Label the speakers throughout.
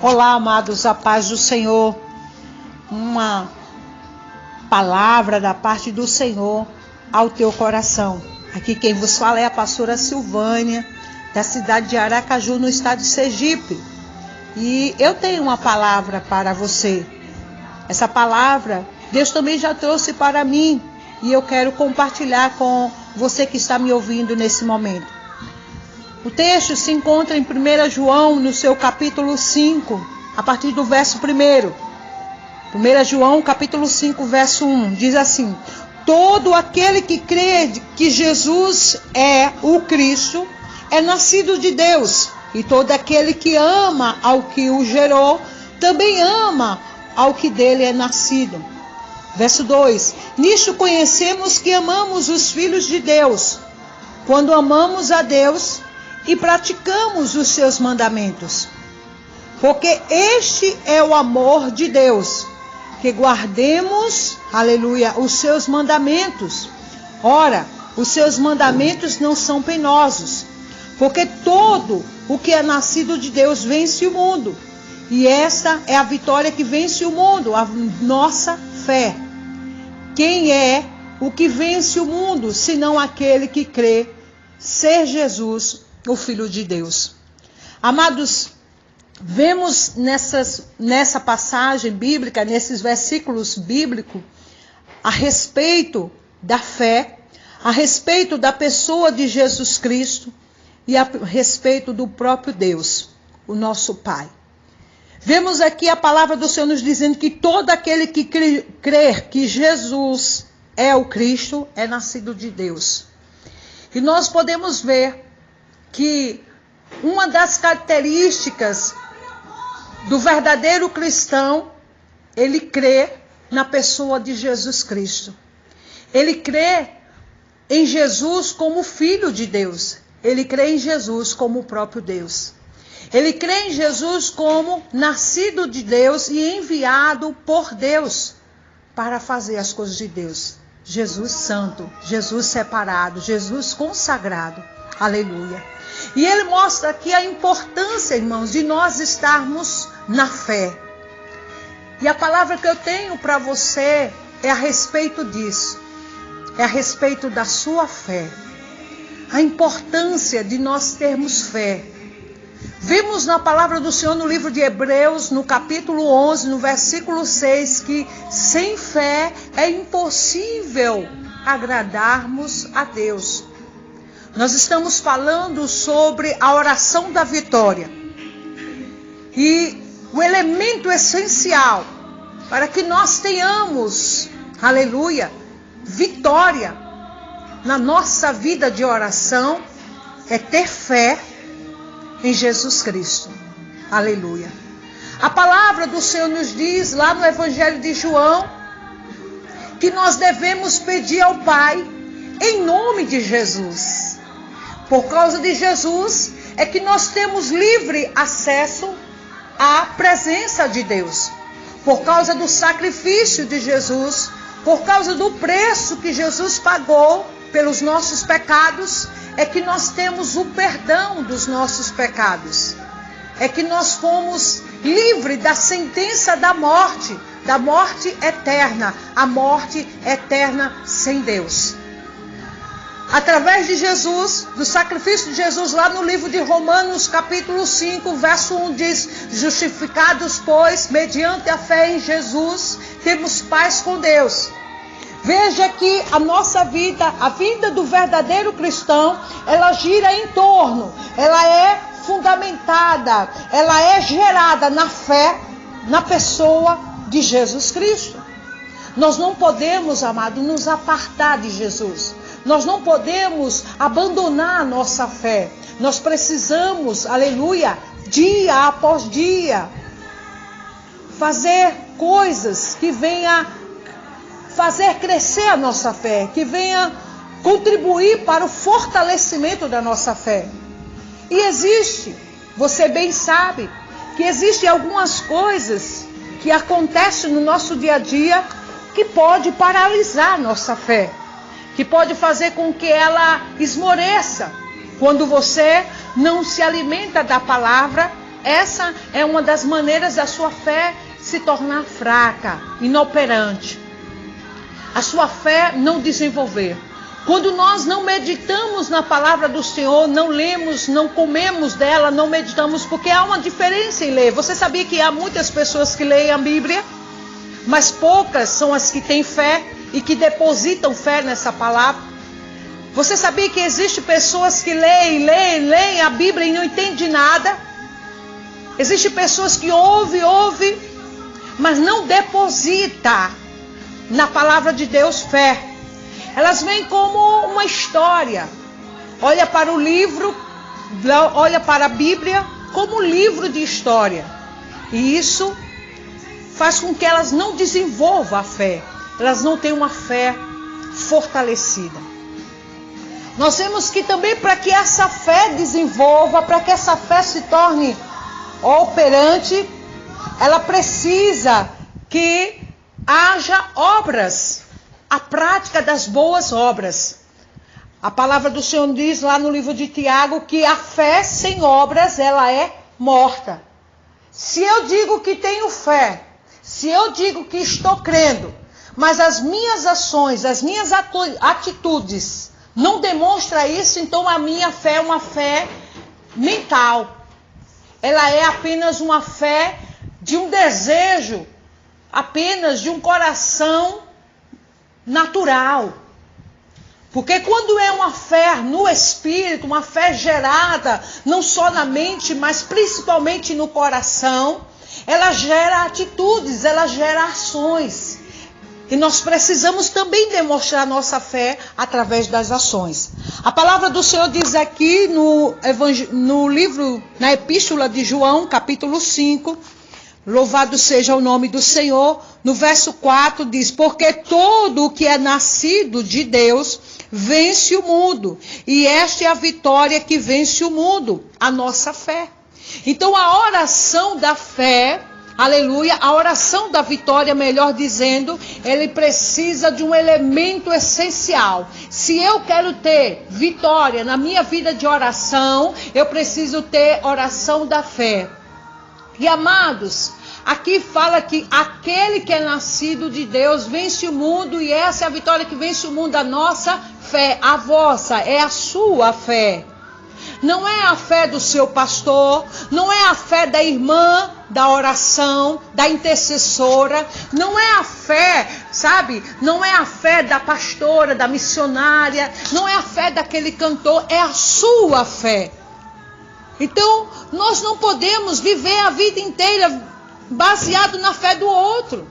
Speaker 1: Olá, amados, a paz do Senhor. Uma palavra da parte do Senhor ao teu coração. Aqui quem vos fala é a pastora Silvânia, da cidade de Aracaju, no estado de Sergipe. E eu tenho uma palavra para você. Essa palavra, Deus também já trouxe para mim. E eu quero compartilhar com você que está me ouvindo nesse momento. O texto se encontra em 1 João, no seu capítulo 5, a partir do verso 1. 1 João, capítulo 5, verso 1, diz assim: todo aquele que crê que Jesus é o Cristo é nascido de Deus, e todo aquele que ama ao que o gerou, também ama ao que dele é nascido. Verso 2: nisto conhecemos que amamos os filhos de Deus, quando amamos a Deus e praticamos os seus mandamentos. Porque este é o amor de Deus, que guardemos, aleluia, os seus mandamentos. Ora, os seus mandamentos não são penosos, porque todo o que é nascido de Deus vence o mundo. E esta é a vitória que vence o mundo, a nossa fé. Quem é o que vence o mundo, senão aquele que crê ser Jesus, o Filho de Deus? Amados, vemos nessa passagem bíblica, nesses versículos bíblicos, a respeito da fé, a respeito da pessoa de Jesus Cristo e a respeito do próprio Deus, o nosso Pai. Vemos aqui a palavra do Senhor nos dizendo que todo aquele que crer que Jesus é o Cristo é nascido de Deus. E nós podemos ver que uma das características do verdadeiro cristão, ele crê na pessoa de Jesus Cristo. Ele crê em Jesus como Filho de Deus. Ele crê em Jesus como o próprio Deus. Ele crê em Jesus como nascido de Deus e enviado por Deus para fazer as coisas de Deus. Jesus santo, Jesus separado, Jesus consagrado. Aleluia. E ele mostra aqui a importância, irmãos, de nós estarmos na fé. E a palavra que eu tenho para você é a respeito disso. É a respeito da sua fé. A importância de nós termos fé. Vimos na palavra do Senhor no livro de Hebreus, no capítulo 11, no versículo 6, que sem fé é impossível agradarmos a Deus. Nós estamos falando sobre a oração da vitória. E o elemento essencial para que nós tenhamos, aleluia, vitória na nossa vida de oração é ter fé em Jesus Cristo. Aleluia. A palavra do Senhor nos diz lá no Evangelho de João que nós devemos pedir ao Pai em nome de Jesus. Por causa de Jesus é que nós temos livre acesso à presença de Deus. Por causa do sacrifício de Jesus, por causa do preço que Jesus pagou pelos nossos pecados, é que nós temos o perdão dos nossos pecados. É que nós fomos livres da sentença da morte eterna, a morte eterna sem Deus. Através de Jesus, do sacrifício de Jesus, lá no livro de Romanos, capítulo 5, verso 1, diz: justificados, pois, mediante a fé em Jesus, temos paz com Deus. Veja que a nossa vida, a vida do verdadeiro cristão, ela gira em torno, ela é fundamentada, ela é gerada na fé, na pessoa de Jesus Cristo. Nós não podemos, amado, nos apartar de Jesus. Nós não podemos abandonar a nossa fé. Nós precisamos, aleluia, dia após dia, fazer coisas que venham fazer crescer a nossa fé, que venha contribuir para o fortalecimento da nossa fé. E existe, você bem sabe, que existem algumas coisas que acontecem no nosso dia a dia que pode paralisar a nossa fé, que pode fazer com que ela esmoreça. Quando você não se alimenta da palavra, essa é uma das maneiras da sua fé se tornar fraca, inoperante. A sua fé não desenvolver. Quando nós não meditamos na palavra do Senhor, não lemos, não comemos dela, não meditamos, porque há uma diferença em ler. Você sabia que há muitas pessoas que leem a Bíblia, mas poucas são as que têm fé e que depositam fé nessa palavra? Você sabia que existem pessoas que leem a Bíblia e não entendem nada? Existem pessoas que ouvem, mas não depositam na palavra de Deus fé. Elas vêm como uma história. Olha para o livro, olha para a Bíblia como um livro de história. E isso faz com que elas não desenvolvam a fé. Elas não têm uma fé fortalecida. Nós vemos que também para que essa fé desenvolva, para que essa fé se torne operante, ela precisa que haja obras. A prática das boas obras. A palavra do Senhor diz lá no livro de Tiago que a fé sem obras, ela é morta. Se eu digo que tenho fé, se eu digo que estou crendo, mas as minhas ações, as minhas atitudes não demonstram isso, então a minha fé é uma fé mental. Ela é apenas uma fé de um desejo, apenas de um coração natural. Porque quando é uma fé no Espírito, uma fé gerada não só na mente, mas principalmente no coração, ela gera atitudes, ela gera ações. E nós precisamos também demonstrar nossa fé através das ações. A palavra do Senhor diz aqui no livro, na Epístola de João, capítulo 5, louvado seja o nome do Senhor. No verso 4 diz: porque todo o que é nascido de Deus vence o mundo. E esta é a vitória que vence o mundo, a nossa fé. Então a oração da fé, aleluia, a oração da vitória, melhor dizendo, ele precisa de um elemento essencial. Se eu quero ter vitória na minha vida de oração, eu preciso ter oração da fé. E amados, aqui fala que aquele que é nascido de Deus vence o mundo, e essa é a vitória que vence o mundo, a nossa fé, a vossa, é a sua fé. Não é a fé do seu pastor, não é a fé da irmã da oração, da intercessora, não é a fé, sabe? Não é a fé da pastora, da missionária, não é a fé daquele cantor, é a sua fé. Então, nós não podemos viver a vida inteira baseado na fé do outro.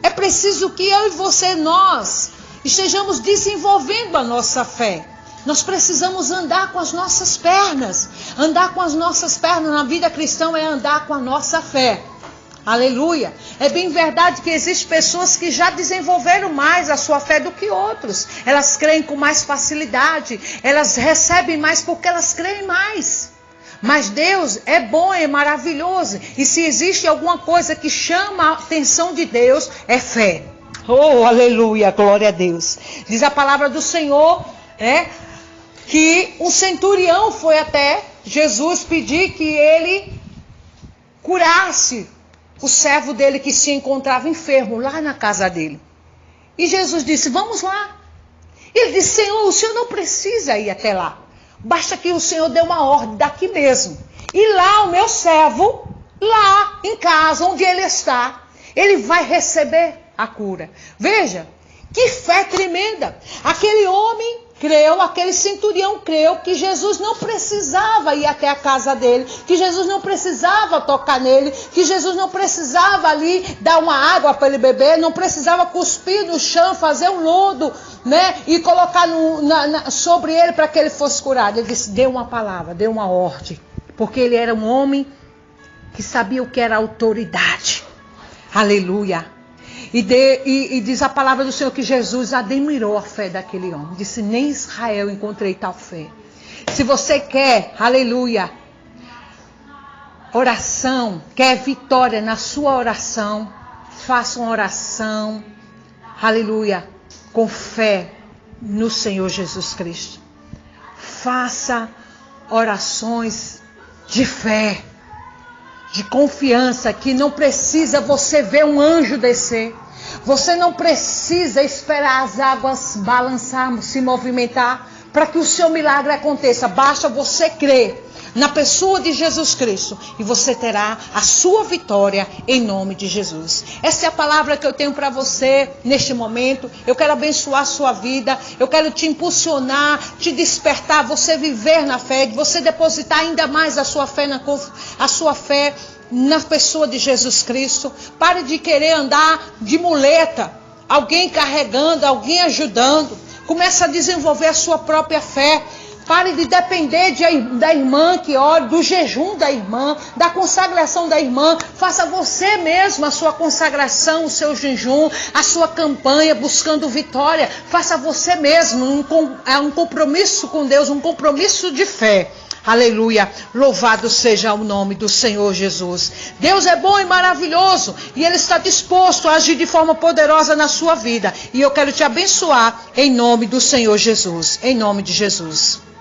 Speaker 1: É preciso que eu e você, nós, estejamos desenvolvendo a nossa fé. Nós precisamos andar com as nossas pernas. Andar com as nossas pernas na vida cristã é andar com a nossa fé. Aleluia. É bem verdade que existem pessoas que já desenvolveram mais a sua fé do que outros. Elas creem com mais facilidade. Elas recebem mais porque elas creem mais. Mas Deus é bom, é maravilhoso. E se existe alguma coisa que chama a atenção de Deus, é fé. Oh, aleluia, glória a Deus. Diz a palavra do Senhor, que um centurião foi até Jesus pedir que ele curasse o servo dele que se encontrava enfermo lá na casa dele. E Jesus disse: vamos lá. Ele disse: Senhor, o Senhor não precisa ir até lá. Basta que o Senhor dê uma ordem daqui mesmo. E lá o meu servo, lá em casa onde ele está, ele vai receber a cura. Veja, que fé tremenda. Aquele homem creu, aquele centurião creu que Jesus não precisava ir até a casa dele, que Jesus não precisava tocar nele, que Jesus não precisava ali dar uma água para ele beber, não precisava cuspir no chão, fazer um lodo, e colocar sobre ele para que ele fosse curado. Ele disse: dê uma palavra, dê uma ordem, porque ele era um homem que sabia o que era autoridade. Aleluia. E diz a palavra do Senhor que Jesus admirou a fé daquele homem. Disse: nem em Israel encontrei tal fé. Se você quer, aleluia, oração, quer vitória na sua oração, faça uma oração, aleluia, com fé no Senhor Jesus Cristo. Faça orações de fé. de confiança, que não precisa você ver um anjo descer. Você não precisa esperar as águas balançar, se movimentar, para que o seu milagre aconteça. Basta você crer na pessoa de Jesus Cristo e você terá a sua vitória em nome de Jesus. Essa é a palavra que eu tenho para você neste momento. Eu quero abençoar a sua vida, eu quero te impulsionar, te despertar, você viver na fé, você depositar ainda mais a sua fé na pessoa de Jesus Cristo. Pare de querer andar de muleta, alguém carregando, alguém ajudando. Comece a desenvolver a sua própria fé. Pare de depender da irmã que ore, do jejum da irmã, da consagração da irmã. Faça você mesmo a sua consagração, o seu jejum, a sua campanha buscando vitória. Faça você mesmo um compromisso com Deus, um compromisso de fé. Aleluia, louvado seja o nome do Senhor Jesus. Deus é bom e maravilhoso e Ele está disposto a agir de forma poderosa na sua vida. E eu quero te abençoar em nome do Senhor Jesus, em nome de Jesus.